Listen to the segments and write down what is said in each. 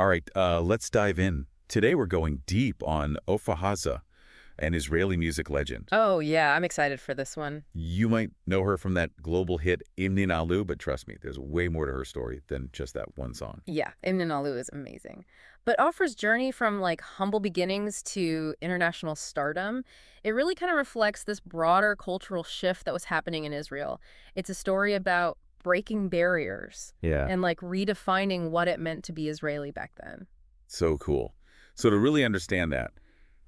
All right, let's dive in. Today we're going deep on Ofra Haza, an Israeli music legend. Oh, yeah, I'm excited for this one. You might know her from that global hit Imnin Alu, but trust me, there's way more to her story than just that one song. Yeah, Imnan Alu is amazing. But Ofra's journey from humble beginnings to international stardom, it really kind of reflects this broader cultural shift that was happening in Israel. It's a story about breaking barriers Yeah. and redefining what it meant to be Israeli back then. So cool. So to really understand that,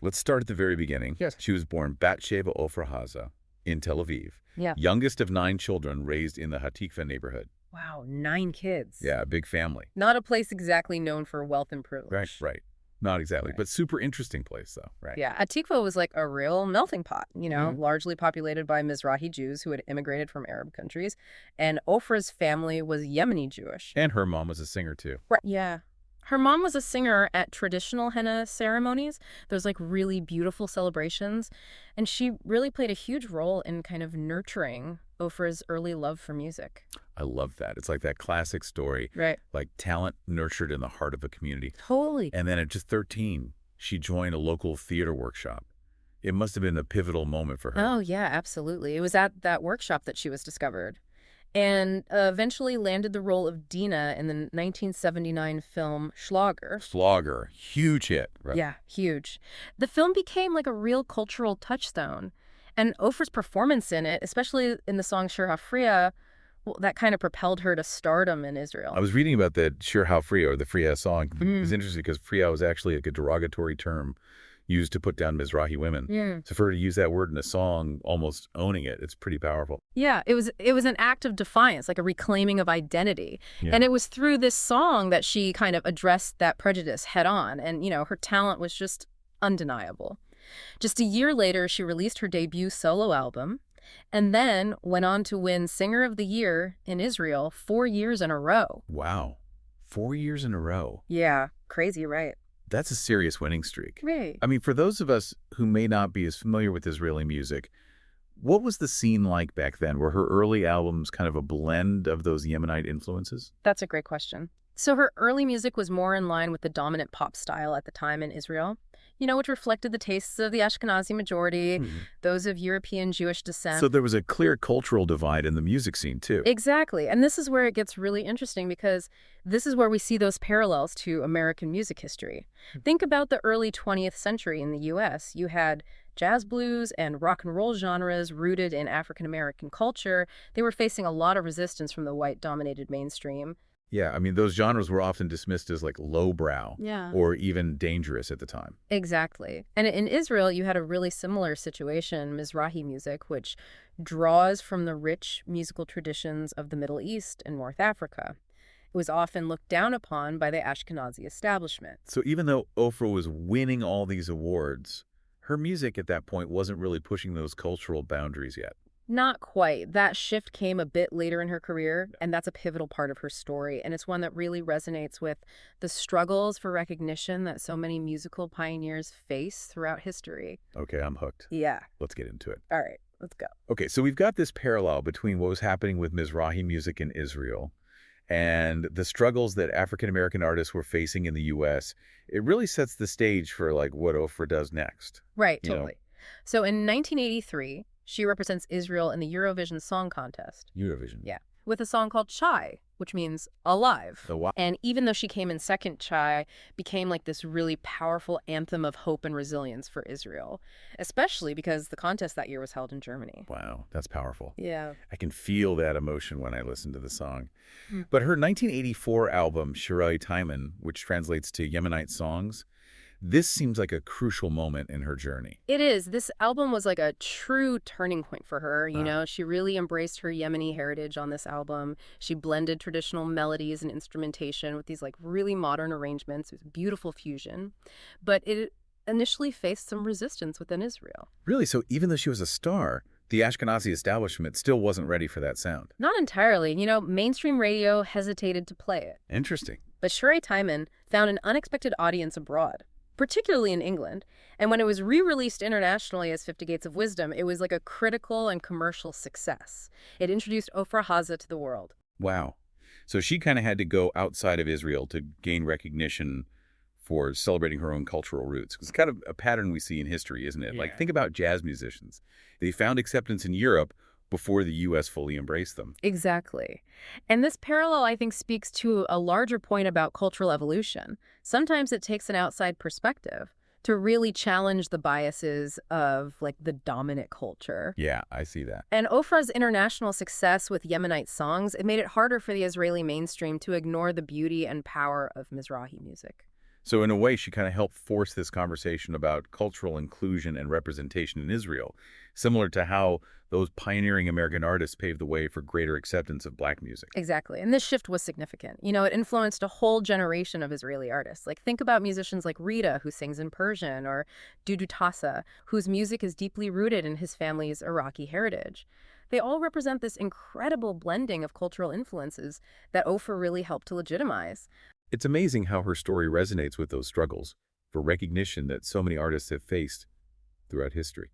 let's start at the very beginning. Yes. She was born Batsheva Ofra Haza in Tel Aviv. Yeah. Youngest of 9 children raised in the Hatikva neighborhood. Wow, 9 kids. Yeah, a big family. Not a place exactly known for wealth and privilege. Right. Not exactly, Right. but super interesting place, though, right? Yeah, Atikva was like a real melting pot, largely populated by Mizrahi Jews who had immigrated from Arab countries. And Ofra's family was Yemeni Jewish. And her mom was a singer, too. Right. Yeah. Her mom was a singer at traditional henna ceremonies, those really beautiful celebrations. And she really played a huge role in kind of nurturing Ofra's early love for music. I love that. It's like that classic story, Right. like talent nurtured in the heart of a community. Totally. And then at just 13, she joined a local theater workshop. It must have been a pivotal moment for her. Oh, yeah, absolutely. It was at that workshop that she was discovered. And eventually landed the role of Dina in the 1979 film Schlager. Slogger, huge hit. Right? Yeah, huge. The film became like a real cultural touchstone. And Ofra's performance in it, especially in the song Shir HaFriya, well, that kind of propelled her to stardom in Israel. I was reading about the Shir HaFriya, or the Friya song. It was interesting because Friya was actually like a derogatory term used to put down Mizrahi women. Yeah. So for her to use that word in a song, almost owning it, it's pretty powerful. Yeah, it was an act of defiance, like a reclaiming of identity. Yeah. And it was through this song that she kind of addressed that prejudice head on. And, her talent was just undeniable. Just a year later, she released her debut solo album and then went on to win Singer of the Year in Israel 4 years in a row. Wow. 4 years in a row. Yeah, crazy, right? That's a serious winning streak. Right. I mean, for those of us who may not be as familiar with Israeli music, what was the scene like back then? Were her early albums kind of a blend of those Yemenite influences? That's a great question. So her early music was more in line with the dominant pop style at the time in Israel, which reflected the tastes of the Ashkenazi majority, those of European Jewish descent. So there was a clear cultural divide in the music scene, too. Exactly. And this is where it gets really interesting because this is where we see those parallels to American music history. Think about the early 20th century in the U.S. You had jazz blues and rock and roll genres rooted in African American culture. They were facing a lot of resistance from the white-dominated mainstream. Yeah, I mean, those genres were often dismissed as like lowbrow or even dangerous at the time. Exactly. And in Israel, you had a really similar situation, Mizrahi music, which draws from the rich musical traditions of the Middle East and North Africa. It was often looked down upon by the Ashkenazi establishment. So even though Ofra was winning all these awards, her music at that point wasn't really pushing those cultural boundaries yet. Not quite. That shift came a bit later in her career, and that's a pivotal part of her story. And it's one that really resonates with the struggles for recognition that so many musical pioneers face throughout history. Okay, I'm hooked. Yeah. Let's get into it. All right, let's go. Okay, so we've got this parallel between what was happening with Mizrahi music in Israel and the struggles that African-American artists were facing in the U.S. It really sets the stage for what Ofra does next. Right, you know? totally. So in 1983, she represents Israel in the Eurovision Song Contest. Eurovision. Yeah. With a song called Chai, which means alive. The what? And even though she came in second, Chai became this really powerful anthem of hope and resilience for Israel, especially because the contest that year was held in Germany. Wow, that's powerful. Yeah. I can feel that emotion when I listen to the song. But her 1984 album, Shirai Taiman, which translates to Yemenite Songs, this seems like a crucial moment in her journey. It is. This album was like a true turning point for her. She really embraced her Yemeni heritage on this album. She blended traditional melodies and instrumentation with these really modern arrangements. It was a beautiful fusion. But it initially faced some resistance within Israel. Really? So even though she was a star, the Ashkenazi establishment still wasn't ready for that sound? Not entirely. Mainstream radio hesitated to play it. Interesting. But Shirai Taiman found an unexpected audience abroad, particularly in England. And when it was re-released internationally as 50 Gates of Wisdom, it was a critical and commercial success. It introduced Ofra Haza to the world. Wow. So she kind of had to go outside of Israel to gain recognition for celebrating her own cultural roots. It's kind of a pattern we see in history, isn't it? Like, Yeah. think about jazz musicians. They found acceptance in Europe before the U.S. fully embraced them. Exactly. And this parallel, I think, speaks to a larger point about cultural evolution. Sometimes it takes an outside perspective to really challenge the biases of, like, the dominant culture. Yeah, I see that. And Ofra's international success with Yemenite songs, it made it harder for the Israeli mainstream to ignore the beauty and power of Mizrahi music. So in a way, she kind of helped force this conversation about cultural inclusion and representation in Israel, similar to how those pioneering American artists paved the way for greater acceptance of Black music. Exactly. And this shift was significant. It influenced a whole generation of Israeli artists. Like, think about musicians like Rita, who sings in Persian, or Dudu Tassa, whose music is deeply rooted in his family's Iraqi heritage. They all represent this incredible blending of cultural influences that Ofer really helped to legitimize. It's amazing how her story resonates with those struggles for recognition that so many artists have faced throughout history.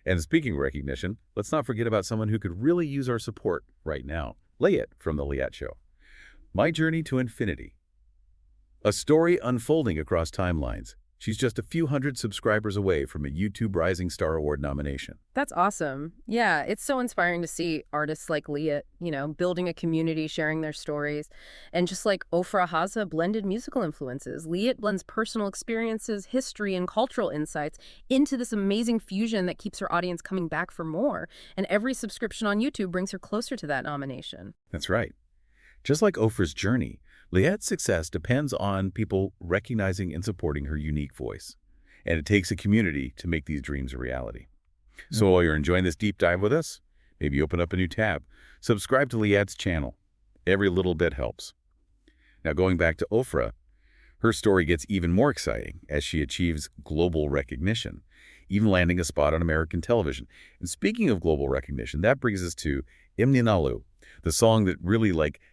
And speaking of recognition, let's not forget about someone who could really use our support right now. Layet from The Layet Show. My Journey to Infinity. A story unfolding across timelines. She's just a few hundred subscribers away from a YouTube Rising Star Award nomination. That's awesome. Yeah, it's so inspiring to see artists like Liat, building a community, sharing their stories. And just like Ofra Haza blended musical influences, Liat blends personal experiences, history, and cultural insights into this amazing fusion that keeps her audience coming back for more. And every subscription on YouTube brings her closer to that nomination. That's right. Just like Ofra's journey, Liet's success depends on people recognizing and supporting her unique voice. And it takes a community to make these dreams a reality. So while you're enjoying this deep dive with us, maybe open up a new tab. Subscribe to Liet's channel. Every little bit helps. Now going back to Ofra, her story gets even more exciting as she achieves global recognition, even landing a spot on American television. And speaking of global recognition, that brings us to Imninalu, the song that really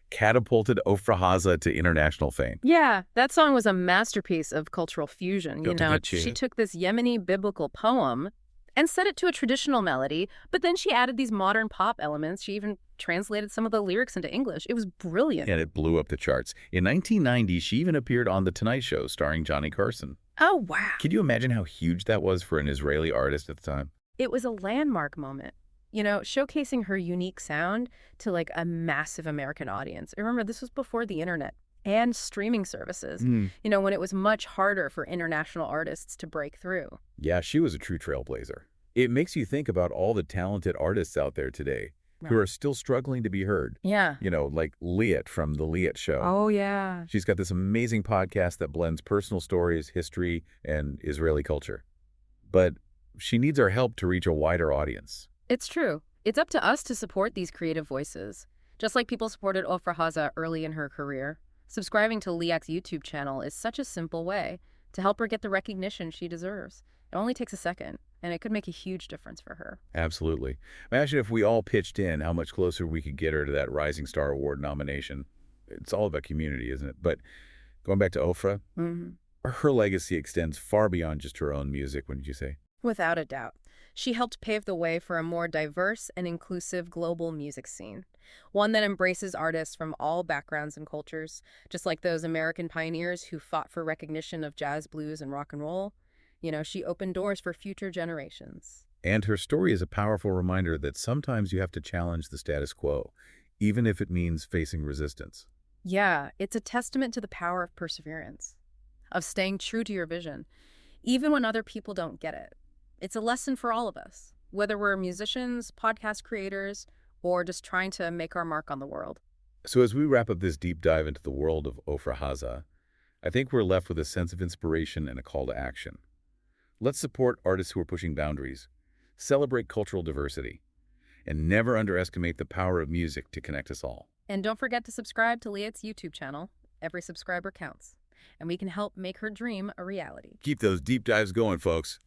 catapulted Ofra Haza to international fame. Yeah, that song was a masterpiece of cultural fusion. She took this Yemeni biblical poem and set it to a traditional melody, but then she added these modern pop elements. She even translated some of the lyrics into English. It was brilliant. And it blew up the charts. In 1990, she even appeared on The Tonight Show starring Johnny Carson. Oh, wow. Can you imagine how huge that was for an Israeli artist at the time? It was a landmark moment, showcasing her unique sound to a massive American audience. Remember, this was before the internet and streaming services, when it was much harder for international artists to break through. Yeah, she was a true trailblazer. It makes you think about all the talented artists out there today who are still struggling to be heard. Yeah. Like Liat from The Liat Show. Oh, yeah. She's got this amazing podcast that blends personal stories, history, and Israeli culture. But she needs our help to reach a wider audience. It's true. It's up to us to support these creative voices. Just like people supported Ofra Haza early in her career, subscribing to Liat's YouTube channel is such a simple way to help her get the recognition she deserves. It only takes a second, and it could make a huge difference for her. Absolutely. Imagine if we all pitched in, how much closer we could get her to that Rising Star Award nomination. It's all about community, isn't it? But going back to Ofra, her legacy extends far beyond just her own music, wouldn't you say? Without a doubt. She helped pave the way for a more diverse and inclusive global music scene, one that embraces artists from all backgrounds and cultures, just like those American pioneers who fought for recognition of jazz, blues, and rock and roll. She opened doors for future generations. And her story is a powerful reminder that sometimes you have to challenge the status quo, even if it means facing resistance. Yeah, it's a testament to the power of perseverance, of staying true to your vision, even when other people don't get it. It's a lesson for all of us, whether we're musicians, podcast creators, or just trying to make our mark on the world. So as we wrap up this deep dive into the world of Ofra Haza, I think we're left with a sense of inspiration and a call to action. Let's support artists who are pushing boundaries, celebrate cultural diversity, and never underestimate the power of music to connect us all. And don't forget to subscribe to Liat's YouTube channel. Every subscriber counts, and we can help make her dream a reality. Keep those deep dives going, folks.